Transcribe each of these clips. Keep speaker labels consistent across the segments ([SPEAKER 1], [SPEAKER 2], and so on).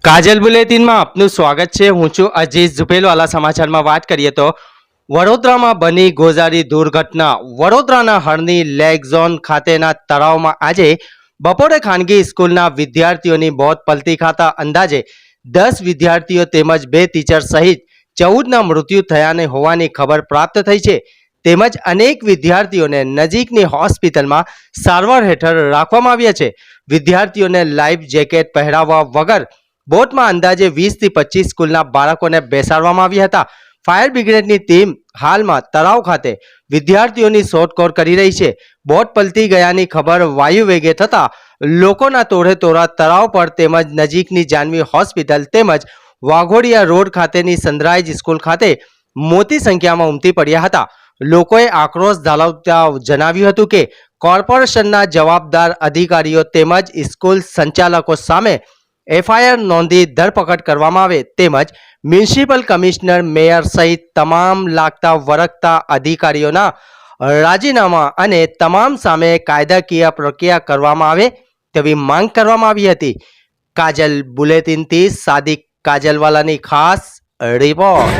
[SPEAKER 1] કાજલ બુલેટિનમાં આપનું સ્વાગત છે। હું છું અજીઝ ઝુપેલવાલા। સમાચારમાં વાત કરીએ તો વડોદરામાં બની ગોઝારી દુર્ઘટના। વડોદરાના હળની લેગ ઝોન ખાતેના તળાવમાં આજે બપોરે ખાનગી સ્કૂલના વિદ્યાર્થીઓની મોત પલટી ખાતા અંદાજે 10 વિદ્યાર્થીઓ તેમજ 2 ટીચર સહિત 14ના મૃત્યુ થયાને હોવાની ખબર પ્રાપ્ત થઈ છે। તેમજ અનેક વિદ્યાર્થીઓને નજીકની હોસ્પિટલમાં સારવાર હેઠળ રાખવામાં આવ્યા છે। વિદ્યાર્થીઓને લાઈફ જેકેટ પહેરાવવા વગર બોટમાં અંદાજે 20 થી 25 સ્કૂલના બાળકોને બેસાડવામાં આવ્યા હતા। ફાયર બ્રિગેડની ટીમ હાલમાં તળાવ ખાતે વિદ્યાર્થીઓની શોધખોળ કરી રહી છે। બોટ પલટી ગયાની ખબર વાયુ વેગે થતા લોકોના તોડે તોડા તળાવ પર તેમજ નજીકની જાનવી હોસ્પિટલ તેમજ વાઘોડિયા રોડ ખાતેની સનરાઈઝ સ્કૂલ ખાતે મોટી સંખ્યામાં ઉમટી પડ્યા હતા। લોકોએ આક્રોશ ઝાલવતા જણાવ્યું હતું કે કોર્પોરેશનના જવાબદાર અધિકારીઓ તેમજ સ્કૂલ સંચાલકો સામે એફઆઈઆર નોંધી ધરપકડ કરવામાં આવે તેમજ મ્યુનિસિપલ કમિશનર મેયર સહિત તમામ લાગતા વળગતા અધિકારીઓના રાજીનામા અને તમામ સામે કાયદાકીય પ્રક્રિયા કરવામાં આવે તેવી માંગ કરવામાં આવી હતી। કાજલ બુલેટિનથી સાદિક કાજલવાલાની ખાસ રિપોર્ટ।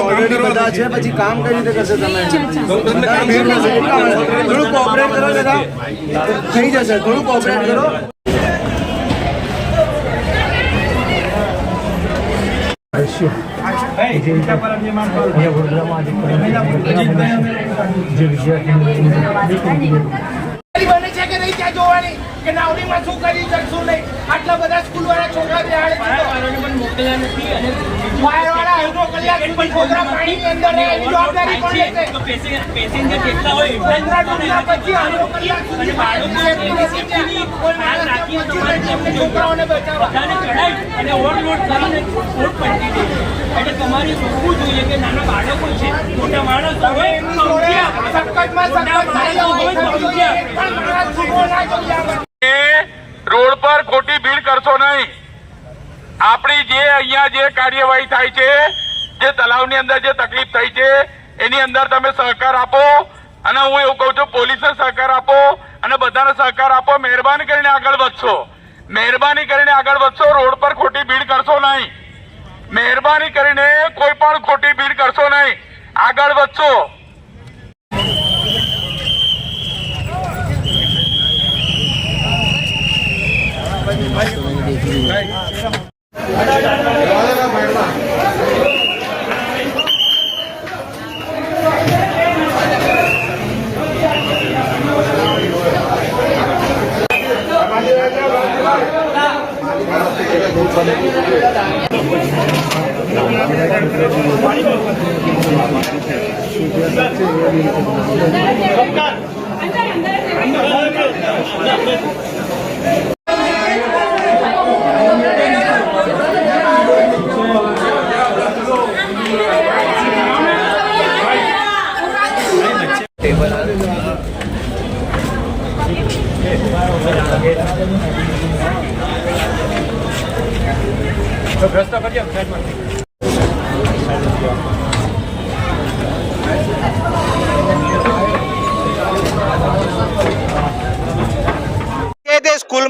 [SPEAKER 2] ઓલરેડી બધા છે પછી કામ કઈ રીતે કરશે તમે થોડું કોઓપરેટ કરો જરા થઈ જશે થોડું કોઓપરેટ કરો
[SPEAKER 3] આટલા બધા સ્કૂલ વાળા છોકરા મોકલ્યા નથી અને છોકરા પાણીની અંદર એની જવાબદારી કોણ લેશે? પેસેન્જર કેટલા હોય છોકરાઓને બચાવવા અને ઓવરલોડ કરીને બોટ પલટી દે એટલે તમારે જોવું જોઈએ કે નાના બાળકો છે મોટા માણસ
[SPEAKER 4] રોડ પર ખોટી ભીડ કરશો નહીં। આપણી જે અહીંયા જે કાર્યવાહી થાય છે જે તલાવની અંદર જે તકલીફ થઈ છે એની અંદર તમે સહકાર આપો અને હું એવું કહું છું પોલીસને સહકાર આપો અને બધાને સહકાર આપો। મહેરબાની કરીને આગળ વધશો, મહેરબાની કરીને આગળ વધશો। રોડ પર ખોટી ભીડ કરશો નહીં, મહેરબાની કરીને કોઈ પણ ખોટી ભીડ કરશો નહીં, આગળ વધશો।
[SPEAKER 3] રસ્તો કરજો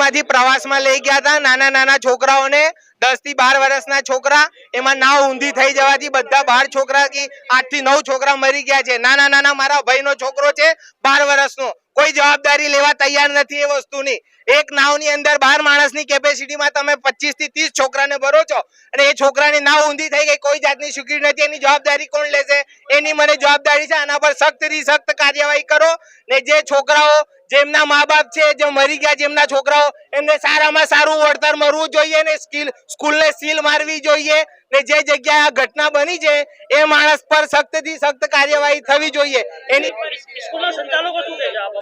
[SPEAKER 5] સ્કૂલમાંથી પ્રવાસમાં લઈ ગયા હતા નાના છોકરાઓને 10 થી 12 વર્ષના છોકરા એમાં નાવ ઊંધી થઈ જવાથી બધા 12 છોકરા કે 8 થી 9 છોકરા મરી ગયા છે. નાના મારા ભાઈનો છોકરો છે 12 વર્ષનો. કોઈ જવાબદારી લેવા તૈયાર નથી એ વસ્તુની. એક નાવની અંદર 12 માણસની કેપેસિટીમાં તમે 25 થી 30 છોકરાને ભરો છો અને એ છોકરાની નાવ ઊંધી થઈ ગઈ, કોઈ જાતની સિક્યુરિટી નથી. એની જવાબદારી કોણ લેશે? એની મને જવાબદારી છે. આના પર સખ્તથી સખ્ત કાર્યવાહી કરો ને જે છોકરાઓ જેમના મા બાપ છે જે મરી ગયા જેમના છોકરાઓ એમને સારામાં સારું વળતર મળવું જોઈએ ને સ્કૂલને સીલ મારવી જોઈએ ને જે જગ્યાએ આ ઘટના બની છે એ માણસ પર સખ્તથી સખ્ત કાર્યવાહી થવી જોઈએ. એની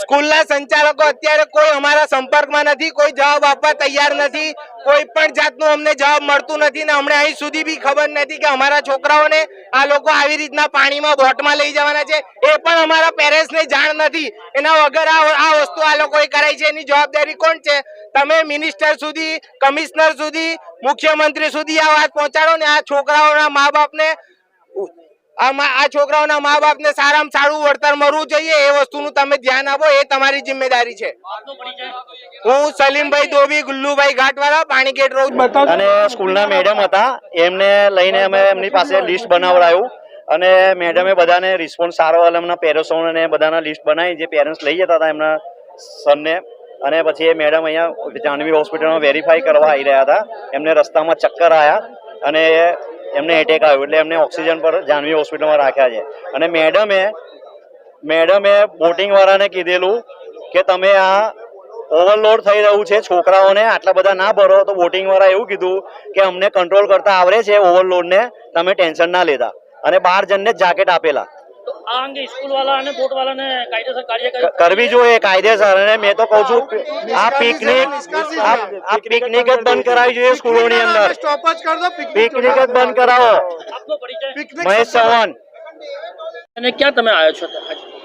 [SPEAKER 5] સ્કૂલના સંચાલકો અત્યારે કોઈ અમારા સંપર્કમાં નથી, કોઈ જવાબ આપવા તૈયાર નથી, કોઈ પણ જાતનું અમને જવાબ મળતું નથી ને અમને અહીં સુધી બી ખબર નથી કે અમારા છોકરાઓને આ લોકો આવી રીતના પાણીમાં બોટમાં લઈ જવાના છે એ પણ અમારા પેરેન્ટ્સને જાણ નથી. એના વગર આ વસ્તુ આ લોકોએ કરાઈ છે. એની જવાબદારી કોણ છે? તમે મિનિસ્ટર સુધી, કમિશનર સુધી, મુખ્યમંત્રી સુધી આ વાત પહોંચાડો ને આ છોકરાઓના મા બાપને સારામાં સારું વળતર મળવું જોઈએ એ વસ્તુનું તમે ધ્યાન આપો. એ તમારી જિમ્મેદારી છે. હું સલીમભાઈ દોબી, ગુલ્લુભાઈ ઘાટવાળા, પાણીગેટ રોડ.
[SPEAKER 6] અને સ્કૂલના મેડમ હતા, એમને લઈને અમે એમની પાસે લિસ્ટ બનાવડાયું અને મેડમે બધાને રિસ્પોન્સ સારો હતો. એમના પેરેન્ટ્સોને બધાના લિસ્ટ બનાવી જે પેરેન્ટ્સ લઈ જતા હતા એમના સનને. અને પછી એ મેડમ અહીંયા જાનવી હોસ્પિટલમાં વેરીફાઈ કરવા આવી રહ્યા હતા. એમને રસ્તામાં ચક્કર આવ્યા અને એમને એટેક આવ્યો એટલે એમને ઓક્સિજન પર જાનવી હોસ્પિટલમાં રાખ્યા છે. અને મેડમે બોટિંગ વાળાને કીધેલું કે તમે આ ઓવરલોડ થઈ રહ્યું છે, છોકરાઓને આટલા બધા ના ભરો. તો બોટિંગ વાળા એવું કીધું કે અમને કંટ્રોલ કરતા આવડે છે ઓવરલોડને, તમે ટેન્શન ના લેતા. અને 12 જણને જ જાકેટ આપેલા.
[SPEAKER 3] આ અંગે સ્કૂલવાળા અને બોટવાળાને કાયદેસર કાર્યવાહી
[SPEAKER 6] કરવી જોઈએ કાયદેસર. અને મેં તો કહું છું આ પિકનિક જ બંધ કરાવી જોઈએ સ્કૂલોની અંદર. પિકનિક જ બંધ કરાવો.
[SPEAKER 3] આપનો પરિચય
[SPEAKER 6] મહેશ ચૌહાણ.
[SPEAKER 3] અને ક્યાં તમે આવ્યો છો?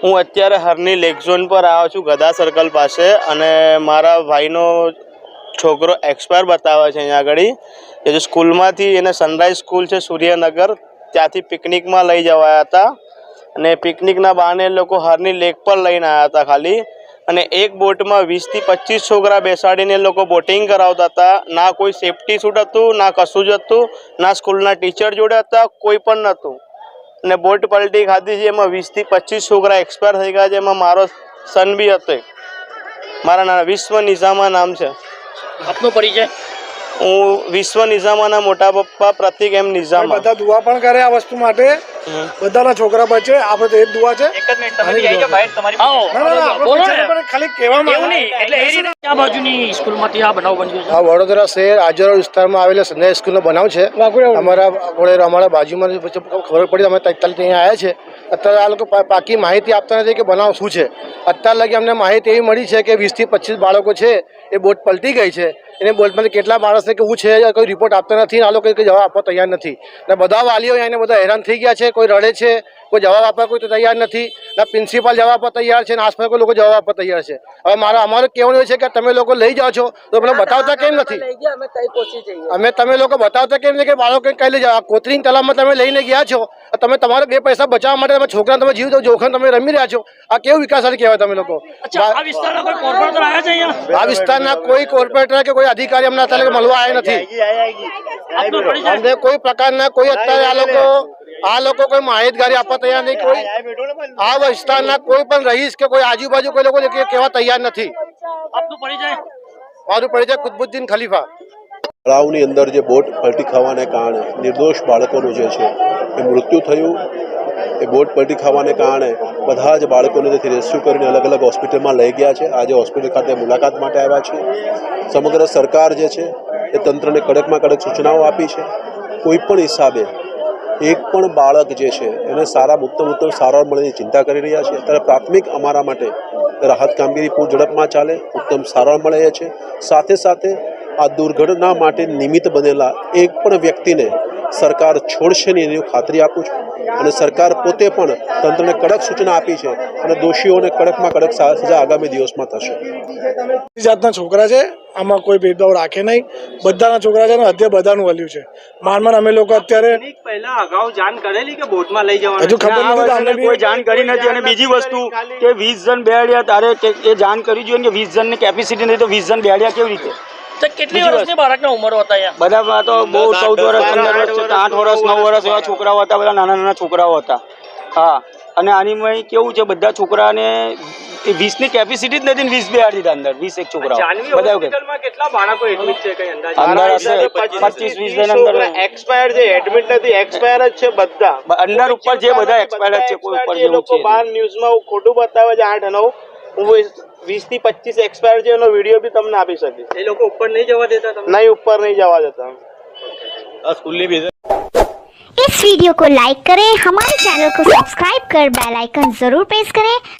[SPEAKER 7] હું અત્યારે હરની લેક ઝોન પર આવ્યો છું, ગદા સર્કલ પાસે. અને મારા ભાઈનો છોકરો એક્સપાયર બતાવે છે અહીંયા આગળ. એ જે સ્કૂલમાંથી એને સનરાઈઝ સ્કૂલ છે સૂર્યનગર, ત્યાંથી પિકનિકમાં લઈ જવાયા હતા. અને પિકનિકના બહાને લોકો હરની લેક પર લઈને આવ્યા હતા ખાલી. અને એક બોટમાં 20 થી 25 છોકરા બેસાડીને લોકો બોટિંગ કરાવતા હતા. ના કોઈ સેફટી સૂટ હતું, ના કશું જ હતું, ના સ્કૂલના ટીચર જોડે હતા, કોઈ પણ નહોતું. અને બોટ પલટી ખાધી છે, એમાં 20 થી 25 છોકરા એક્સપાયર થઈ ગયા છે. એમાં મારો સન બી હતો. મારા નાના વિશ્વ નિઝામા નામ છે.
[SPEAKER 3] આપનો પરિચય?
[SPEAKER 7] હું વિશ્વ નિઝામાના મોટા પપ્પા પ્રતિક એમ નિઝામા.
[SPEAKER 2] બધા દુઆ પણ કરે આ વસ્તુ માટે, બધાના છોકરા બચે. આપણે તો એક દુઆ છે. ખાલી કહેવામાં
[SPEAKER 3] આ બાજુની સ્કૂલમાંથી આ બનાવ બન્યો છે.
[SPEAKER 8] આ વડોદરા શહેર આજરો વિસ્તારમાં આવેલા સંજય સ્કૂલનો બનાવ છે. અમારા બાજુમાં ખબર પડી અમે તાત્કાલિક અહીંયા આવ્યા છે. અત્યારે આ લોકો પાકી માહિતી આપતા નથી કે બનાવ શું છે. અત્યાર લગી અમને માહિતી એવી મળી છે કે 20 થી 25 બાળકો છે એ બોટ પલટી ગઈ છે. એને બોટમાંથી કેટલા માણસને કેવું છે કોઈ રિપોર્ટ આપતા નથી. આ લોકો જવાબ આપવા તૈયાર નથી. ને બધા વાલીઓ એને બધા હેરાન થઈ ગયા છે. કોઈ રડે છે, કોઈ જવાબ આપવા કોઈ તૈયાર નથી. ના પ્રિન્સિપાલ જવાબ આપવા તૈયાર છે, ને આસપાસ કોઈ લોકો જવાબ આપવા તૈયાર છે. હવે અમારું કહેવાનું છે કે તમે લોકો લઈ જાઓ છો તો મને બતાવતા કેમ નથી? તમે લોકો બતાવતા કેમ નથી કે બાળકો કઈ લઈ જાઓ? કોતરીન તલાવમાં તમે લઈને ગયા છો, તમે તમારે 2 પૈસા બચાવવા માટે તમે છોકરાને તમે જીવ જોખમ તમે રમી રહ્યા છો. આ કેવું વિકાસ કહેવાય? તમે લોકો
[SPEAKER 3] આ વિસ્તારના કોઈ કોર્પોરેટર આવ્યા છે અહીંયા?
[SPEAKER 8] આ વિસ્તારના કોઈ કોર્પોરેટર કે કોઈ અધિકારી અમને અત્યારે મળવા આવ્યા નથી.
[SPEAKER 3] આપનો પરિચય?
[SPEAKER 8] અમને કોઈ પ્રકારના કોઈ અત્યારે આ લોકો કોઈ માહિતગારી આપવા તૈયાર નહીં. કોઈ આ વિસ્તારના કોઈ પણ રહીશ કે કોઈ આજુબાજુ કોઈ લોકો કહેવા તૈયાર નથી.
[SPEAKER 3] આપનો પરિચય?
[SPEAKER 8] મારું પરિચય કુતબુદ્દીન ખલીફા.
[SPEAKER 9] તળાવની અંદર જે બોટ પલટી ખાવાને કારણે નિર્દોષ બાળકોનું જે છે એ મૃત્યુ થયું. એ બોટ પલટી ખાવાને કારણે બધા જ બાળકોને તેથી રેસ્ક્યુ કરીને અલગ અલગ હોસ્પિટલમાં લઈ ગયા છે. આજે હોસ્પિટલ ખાતે મુલાકાત માટે આવ્યા છે. સમગ્ર સરકાર જે છે એ તંત્રને કડકમાં કડક સૂચનાઓ આપી છે. કોઈ પણ હિસાબે એક પણ બાળક જે છે એને ઉત્તમ સારવાર મળવાની ચિંતા કરી રહ્યા છે. ત્યારે પ્રાથમિક અમારા માટે રાહત કામગીરી પૂર ઝડપમાં ચાલે, ઉત્તમ સારવાર મળે છે. સાથે સાથે આ દુર્ઘટના માટે નિમિત્ત બનેલા એક પણ વ્યક્તિને સરકાર છોડશે નહીં એની ખાતરી આપું છું અને સરકાર પોતે પણ તંત્રને કડક સૂચના આપી છે અને દોષીઓને કડકમાં કડક સજા આગામી દિવસમાં થશે.
[SPEAKER 2] જાતના છોકરા છે, આમાં કોઈ ભેદભાવ રાખે નહીં. બધાના છોકરા છે ને અત્યારે બધાનું વલ્યું છે. માંડ અમે લોકો અત્યારે
[SPEAKER 1] પહેલા અગાઉ જાણ કરેલી કે બોટમાં લઈ જવાનું
[SPEAKER 2] હજુ ખબર નથી તો અમને
[SPEAKER 10] કોઈ જાણ કરી નથી. અને બીજી વસ્તુ કે 20 જણ બેહાડ્યા તારે એ જાણ કરવી જોઈએ કે 20 જણની કેપેસિટી નહીં તો 20 જણ બેહાડ્યા કેવી રીતે?
[SPEAKER 3] કેટલી વર્ષની બાળકના ઉંમરો હતા અહીંયા?
[SPEAKER 10] બધા તો બહુ 14 વર્ષ 15 વર્ષ 8 વર્ષ 9 વર્ષ એવા છોકરાઓ હતા, બધા નાના નાના છોકરાઓ હતા. હા, અને આની કેવું છે, બધા છોકરાને 20 ની કેપેસિટી જ નથી ને 20 બેહાડી દીધા અંદર. 20 એક છોકરાઓ બધા
[SPEAKER 1] કેટલા બાળકો એડમિટ છે કઈ અંદાજ?
[SPEAKER 10] અંદર હશે 25-20 જણ અંદર
[SPEAKER 7] એક્સપાયર છે, એડમિટ નથી, એક્સપાયર જ છે બધા.
[SPEAKER 10] અંદર ઉપર જે બધા એક્સપાયર્ડ છે, કોઈ ઉપર
[SPEAKER 7] એ
[SPEAKER 10] જેવું
[SPEAKER 7] લોકો
[SPEAKER 10] છે.
[SPEAKER 7] બહાર ન્યૂઝમાં ખોટું બતાવે છે 8 9. હું 20 થી 25 એક્સપાયર છે એનો વિડીયો બી તમને આપી શકીશ.
[SPEAKER 1] એ લોકો ઉપર નહીં જવા દેતા તમને?
[SPEAKER 7] નહીં, ઉપર નહીં જવા દેતા.
[SPEAKER 11] इस वीडियो को लाइक करें, हमारे चैनल को सब्सक्राइब कर बेल आइकन जरूर प्रेस करें